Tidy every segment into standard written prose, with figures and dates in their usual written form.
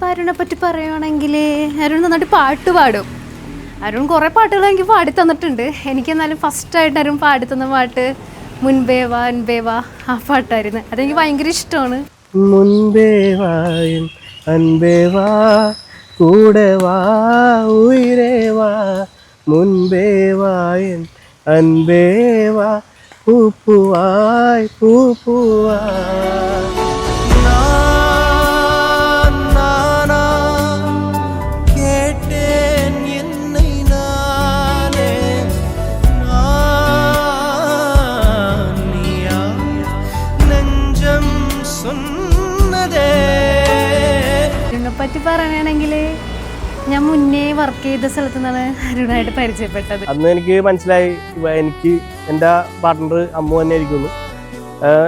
ഇപ്പം അരുണിനെ പറ്റി പറയുകയാണെങ്കിൽ അരുൺ നന്നായിട്ട് പാട്ട് പാടും. അരുൺ കുറേ പാട്ടുകൾ എനിക്ക് പാടി തന്നിട്ടുണ്ട്. എനിക്കെന്നാലും ഫസ്റ്റായിട്ട് അരുൺ പാടി തന്ന പാട്ട് മുൻപേ വാ അൻപേ വാ ആ പാട്ടായിരുന്നു. അതെനിക്ക് ഭയങ്കര ഇഷ്ടമാണ്. മുൻപേ വാ അൻപേ വാ കൂടെ വാ ഉയരേ വാ മുൻപേ വാ അൻപേ വാ പൂപ്പുവായ് പൂപ്പുവായ് പറ്റി പറയുകയാണെങ്കിൽ ഞാൻ മുന്നേ വർക്ക് ചെയ്ത സ്ഥലത്തു നിന്നാണ് അരുണായിട്ട് പരിചയപ്പെട്ടത്. അന്ന് എനിക്ക് മനസ്സിലായി എനിക്ക് എൻ്റെ പാർട്ട്ണർ അമ്മു തന്നെ ആയിരിക്കുന്നു.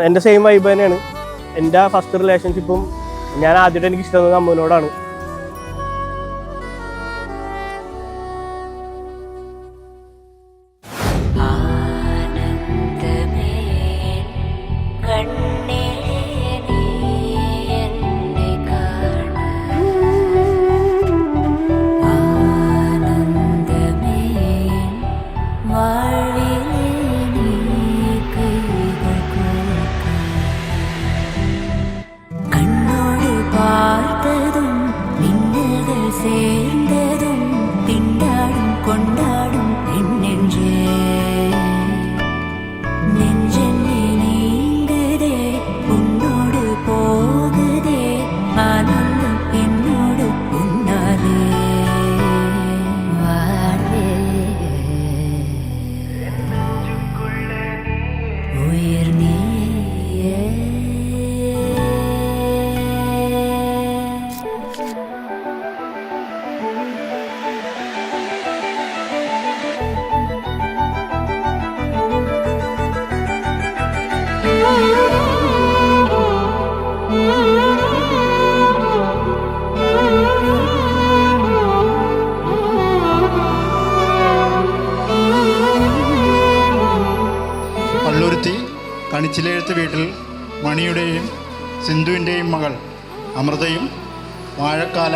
എൻ്റെ സെയിം വൈബ് തന്നെയാണ്. എൻ്റെ ഫസ്റ്റ് റിലേഷൻഷിപ്പും ഞാൻ ആദ്യമായിട്ട് എനിക്ക് ഇഷ്ടം അമ്മുവിനോടാണ്. കണിച്ചിലെഴുത്ത് വീട്ടിൽ മണിയുടെയും സിന്ധുവിൻ്റെയും മകൾ അമൃതയും വാഴക്കാല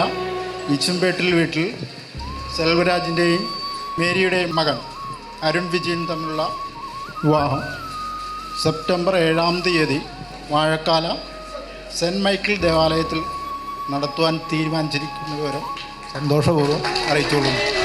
ഇച്ചുംപേട്ടിൽ വീട്ടിൽ സെൽവരാജിൻ്റെയും മേരിയുടെയും മകൻ അരുൺ വിജയൻ തമ്മിലുള്ള വിവാഹം സെപ്റ്റംബർ 7-ാം തീയതി വാഴക്കാല സെൻറ്റ് മൈക്കിൾ ദേവാലയത്തിൽ നടത്തുവാൻ തീരുമാനിച്ചിരിക്കുന്ന വിവരം സന്തോഷപൂർവ്വം അറിയിച്ചുകൊള്ളുന്നു.